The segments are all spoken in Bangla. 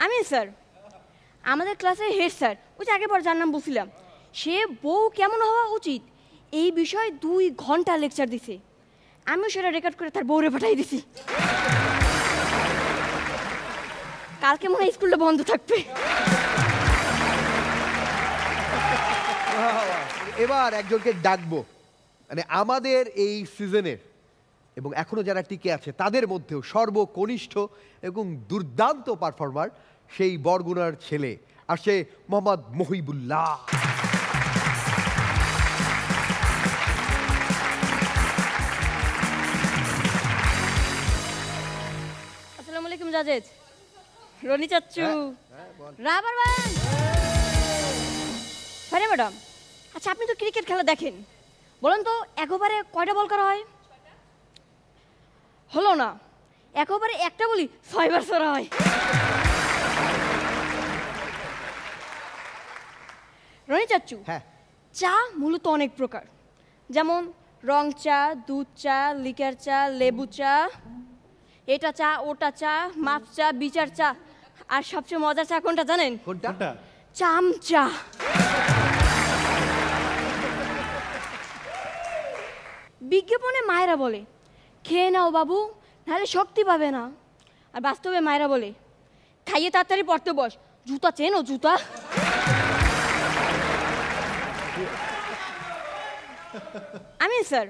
আমি স্যার, আমাদের ক্লাসের হেড স্যার, ওই যে আগেবার যার নাম বলছিলাম, সে বউ কেমন হওয়া উচিত এই বিষয়ে 2 ঘন্টা লেকচার দিছে। আমিও সেটা রেকর্ড করে তার বউরে পাঠাই দিছি। কালকে মনে হয় স্কুলটা বন্ধ থাকবে। এবার একজনকে ডাকবো, মানে আমাদের এই সিজনের এবং এখনো যারা টিকে আছে তাদের মধ্যেও সর্বকনিষ্ঠ এবং দুর্দান্ত পারফর্মার সেই বরগুনার ছেলে আসে মোহাম্মদ মহিবুল্লাহ। আসসালামু আলাইকুম জাজেদ, রনি চাচ্চু, রাবার ব্যান্ড, আরে ম্যাডাম, আচ্ছা আপনি তো ক্রিকেট খেলা দেখেন, বলেন তো এক ওভারে কয়টা বল করা হয়? হলো না, এক ওভারে একটা বলি 6 বার করা হয়। রনি চাচ্চু, হ্যাঁ, চা মূলত অনেক প্রকার, যেমন রং চা, দুধ চা, লিকার চা, লেবু চা, এটা চা, ওটা চা, মাপ চা, বিচার চা, আর সবচেয়ে মজার চা কোনটা জানেন? কোনটা? চামচা। বিজ্ঞাপনে মায়েরা বলে খেয়ে নাও বাবু, নাহলে শক্তি পাবে না, আর বাস্তবে মায়েরা বলে খাইয়ে তাড়াতাড়ি পড়তে বস, জুতা চেনো জুতা। আমি স্যার,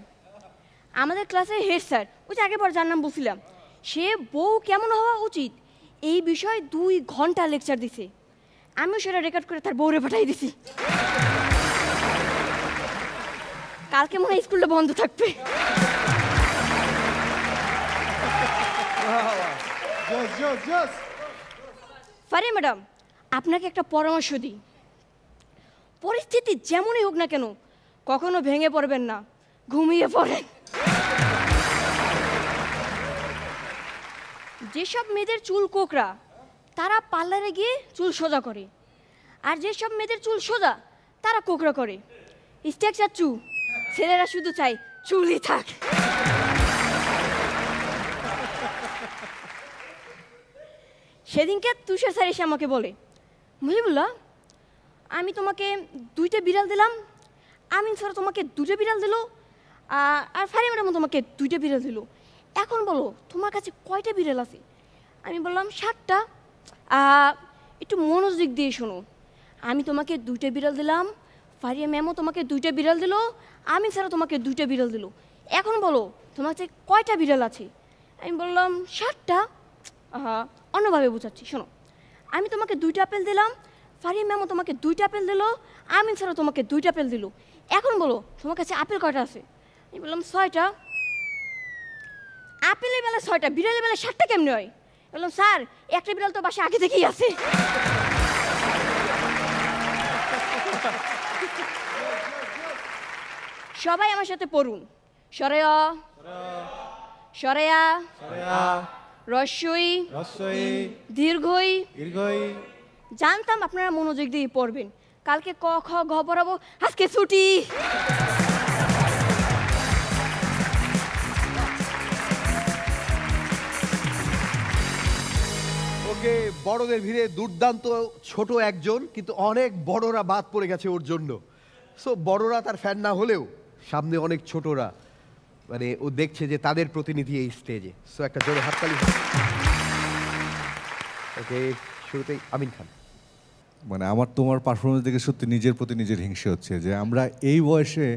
আমাদের ক্লাসের হেড স্যার, ওই যে আগেবার যার নাম বলছিলাম, সে বউ কেমন হওয়া উচিত এই বিষয়ে 2 ঘন্টা লেকচার দিছে। আমিও সেটা রেকর্ড করে তার বউরে পাঠাই দিছি। কালকে মনে হয় স্কুলটা বন্ধ থাকবে। ফারি ম্যাডাম, আপনাকে একটা পরামর্শ দিই, পরিস্থিতি যেমনই হোক না কেন কখনো ভেঙে পড়বেন না, ঘুমিয়ে পড়েন। যেসব মেয়েদের চুল কোকড়া তারা পার্লারে গিয়ে চুল সোজা করে, আর যেসব মেয়েদের চুল সোজা তারা কোকড়া করে। স্টেক চাচ্চু, ছেলেরা শুধু চাই চুলই থাক। সেদিনকে তুষার স্যার এসে আমাকে বলে, মহিবুল্লাহ আমি তোমাকে 2টা বিড়াল দিলাম, আমিন স্যার তোমাকে 2টা বিড়াল দিল, আর ফারি ম্যাডাম তোমাকে 2টা বিড়াল দিল, এখন বলো তোমার কাছে কয়টা বিড়াল আছে? আমি বললাম 7টা। একটু মনোযোগ দিয়ে শোনো, আমি তোমাকে 2টা বিড়াল দিলাম, ফারিয়া ম্যামও তোমাকে 2টা বিড়াল দিল, আমিন স্যারও তোমাকে 2টা বিড়াল দিল, এখন বলো তোমার কাছে কয়টা বিড়াল আছে? আমি বললাম 7টা। অন্যভাবে বোঝাচ্ছি, শোনো, আমি তোমাকে 2টা আপেল দিলাম, ফারিয়া ম্যামও তোমাকে 2টা আপেল দিল, আমিন স্যারও তোমাকে 2টা আপেল দিল, এখন বলো তোমার কাছে আপেল কয়টা আছে? আমি বললাম 6টা। আপেলের বেলা 6টা, বিড়ালের বেলা 7টা কেমনে হয়? বললাম স্যার একটা বিড়াল তো বাসায় আগে থেকেই আছে। সবাই আমার সাথে পড়ুন, সরেয়া সরেয়া, রস্যই দীর্ঘই। জানতাম আপনারা মনোযোগ দিয়ে পড়বেন, কালকে ক খ ঘ পড়াবো, আজকে ছুটি। ওকে, বড়দের ভিড়ে দুর্দান্ত ছোট একজন, কিন্তু অনেক বড়রা বাদ পড়ে গেছে ওর জন্য। সো বড়রা তার ফ্যান না হলেও সামনে অনেক ছোটরা, মানে ও দেখছে যে তাদের প্রতিনিধি এই স্টেজে। সো একটা জোরে হাততালি। ওকে, শুরুতেই আমিন খান। মানে আমার তোমার পারফরমেন্স দেখে সত্যি নিজের প্রতি নিজের হিংসে হচ্ছে যে আমরা এই বয়সে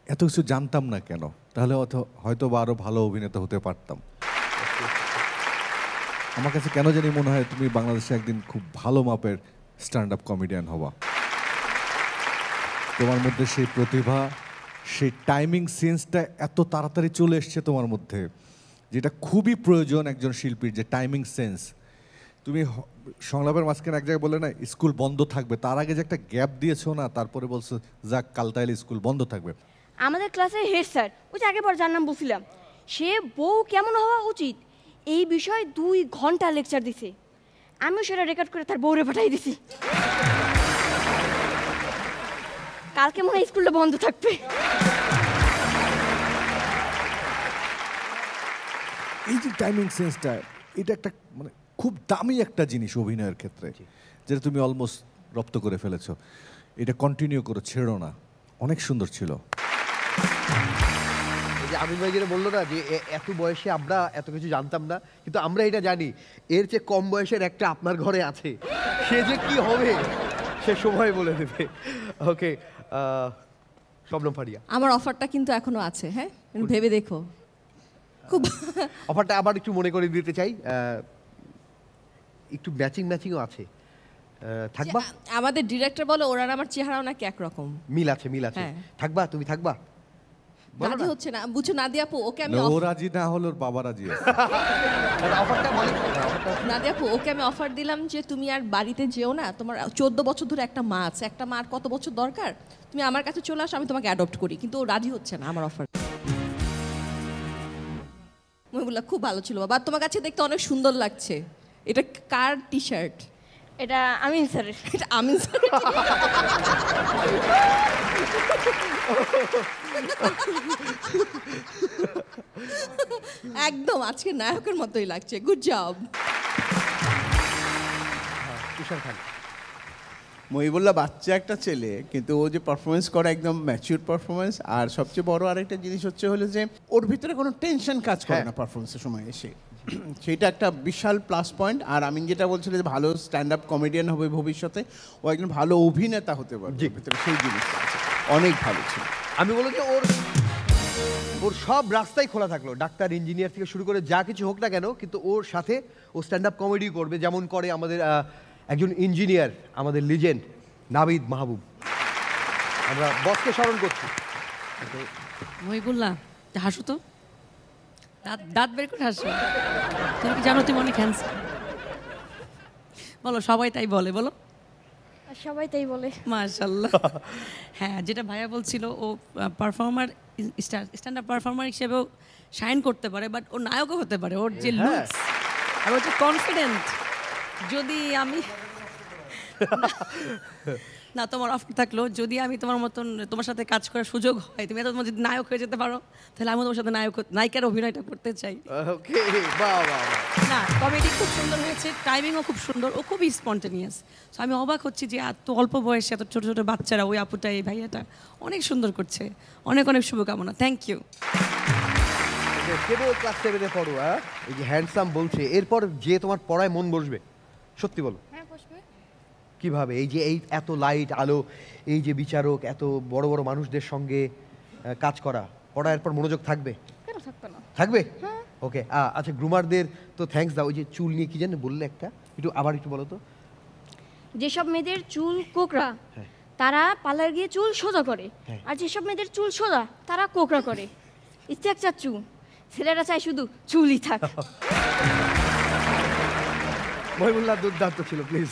এত কিছু জানতাম না কেন, তাহলে হয়তো বা আরও ভালো অভিনেতা হতে পারতাম। আমার কাছে কেন জানি মনে হয় তুমি বাংলাদেশে একদিন খুব ভালো মাপের স্ট্যান্ড আপ কমেডিয়ান হবা। তোমার মধ্যে সেই প্রতিভা, সেই টাইমিং সেন্সটা এত তাড়াতাড়ি চলে এসছে তোমার মধ্যে, যেটা খুবই প্রয়োজন একজন শিল্পীর, যে টাইমিং সেন্স। তুমি সংলাপের মাঝখানে এক জায়গায় বলে না স্কুল বন্ধ থাকবে, তার আগে যে একটা গ্যাপ দিয়েছো না, তারপরে বলছো যাক কাল তাইলে স্কুল বন্ধ থাকবে। আমাদের ক্লাসের হেড স্যার, ওই যে আগেবার যার নাম বলছিলাম, সে বউ কেমন হওয়া উচিত এই বিষয়ে 2 ঘন্টা লেকচার দিছে। আমিও সেটা রেকর্ড করে তার বউরে পাঠাই দিছি। কালকে মনে হয় স্কুলটা বন্ধ থাকবে। এই যে টাইমিং সেন্সটা, এটা একটা মানে খুব দামি একটা জিনিস অভিনয়ের ক্ষেত্রে, যেটা তুমি অলমোস্ট রপ্ত করে ফেলেছো। এটা কন্টিনিউ করো, ছেড়ো না, অনেক সুন্দর ছিল। এই যে আমিন ভাই যেটা বললো না যে এত বয়সে আমরা এত কিছু জানতাম না, কিন্তু আমরা এটা জানি এর চেয়ে কম বয়সের একটা আপনার ঘরে আছে, সে যে কি হবে সে সময় বলে দেবে। ওকে, শবনম ফারিয়া, আমার অফারটা কিন্তু এখনো আছে, হ্যাঁ ভেবে দেখো। খুব অফারটা আবার একটু মনে করে দিতে চাই, একটু ম্যাচিংও আছে, থাকবা? আমাদের ডিরেক্টর বলে ওরা আর আমার চেহারাও নাকি একরকম, মিল আছে। হ্যাঁ। থাকবা, তুমি থাকবা? বলো রাজি না। হচ্ছে না, বুঝছো নাদিয়া আপু, ওকে আমি ও রাজি না হলো, ওর বাবা রাজি আছে। অফারটা বলি। নাদিয়া আপু, ওকে আমি অফার দিলাম যে তুমি আর বাড়িতে যেও না, তোমার 14 বছর ধরে একটা মা আছে, একটা মার কত বছর দরকার, তুমি আমার কাছে চলে আসো, আমি তোমাকে অ্যাডপ্ট করি। কিন্তু ও রাজি হচ্ছে না আমার অফার। মহিবুল্লাহ খুব ভালো ছিল বাবা, তোমার কাছে দেখতে অনেক সুন্দর লাগছে। এটা কার টি শার্ট? এটা আমিন স্যারের। এটা আমি একদম আজকে নায়কের মতোই লাগছে। Good job. তুষার খান। মহিবুল্লাহ বাচ্চা একটা ছেলে, কিন্তু ও যে পারফরমেন্স করে একদম ম্যাচিউর পারফরমেন্স। আর সবচেয়ে বড় আরেকটা জিনিস হলো যে ওর ভিতরে কোনো টেনশন কাজ করে না পারফরমেন্সের সময় এসে, সেটা একটা বিশাল প্লাস পয়েন্ট। আর আমি যেটা বলছিলাম যে ভালো স্ট্যান্ড আপ কমেডিয়ান হবে ভবিষ্যতে, ও একজন ভালো অভিনেতা হতে পারবে, ওর ভিতরে সেই জিনিসটা আছে, অনেক ভালো ছিল। আমি বলবো যে ওর সব রাস্তাই খোলা থাকলো, ডাক্তার ইঞ্জিনিয়ার থেকে শুরু করে যা কিছু হোক না কেন, কিন্তু ওর সাথে ও স্ট্যান্ড আপ কমেডি করবে, যেমন করে আমাদের একজন ইঞ্জিনিয়ার, আমাদের লিজেন্ড নাবিদ মাহবুব। আমরা বসকে স্মরণ করছি। মহিবুল্লাহ হাসো তো, দাঁত বের করে হাসো। তুমি কি জানো তুমি অনেক হ্যান্ডসাম? বলো, সবাই তাই বলে, বলো। আর সবাই তাই বলে। মাশাআল্লাহ। হ্যাঁ, যেটা ভাইয়া বলছিল, ও পারফর্মার, স্ট্যান্ড আপ পারফর্মার হিসেবেও শাইন করতে পারে, বাট ও নায়কও হতে পারে। ওর যে লুকস আর ওর যে কনফিডেন্ট, যদি আমি না তোমার অফার থাকলো, যদি আমি তোমার মতন তোমার সাথে কাজ করার সুযোগ হয়, তুমি এত যদি নায়ক হয়ে যেতে পারো, তাহলে আমি তোমার সাথে নায়িকার অভিনয়টা করতে চাই। ওকে, বাহ বাহ। না, কমেডি খুব সুন্দর হয়েছে, টাইমিংও খুব সুন্দর, ও খুবই স্পন্টেনিয়াস। সো আমি অবাক হচ্ছি যে এত অল্প বয়সে এত ছোট ছোট বাচ্চারা, ওই আপুটা, এই ভাইয়াটা অনেক সুন্দর করছে। অনেক অনেক শুভকামনা। Thank you. কেবল ক্লাস 7-এ পড়ো, এই যে হ্যান্ডসাম বলছে, এরপর যে তোমার পড়ায় মন বসবে, সত্যি বলো হ্যাঁ, বসবে। কিভাবে? এই যে এত লাইট আলো, এই যে বিচারক, এত বড় বড় মানুষদের সঙ্গে কাজ করা, পড়ার পর মনোযোগ থাকবে? কেন থাকবে না? থাকবে। ওকে, আচ্ছা, গ্রুমারদের তো থ্যাঙ্কস দাও। ওই যে চুল নিয়ে কি জানো বললে একটা, আবার একটু বলো তো। যেসব মেয়েদের চুল কোকড়া, তারা পার্লার গিয়ে চুল সোজা করে, আর যেসব মেয়েদের চুল সোজা, তারা কোকড়া করে। ইচ্ছা চাচ্ছু, ছেলেরা চায় শুধু চুলই থাক। মহিবুল্লাহ দুর্দান্ত ছিল, প্লিজ।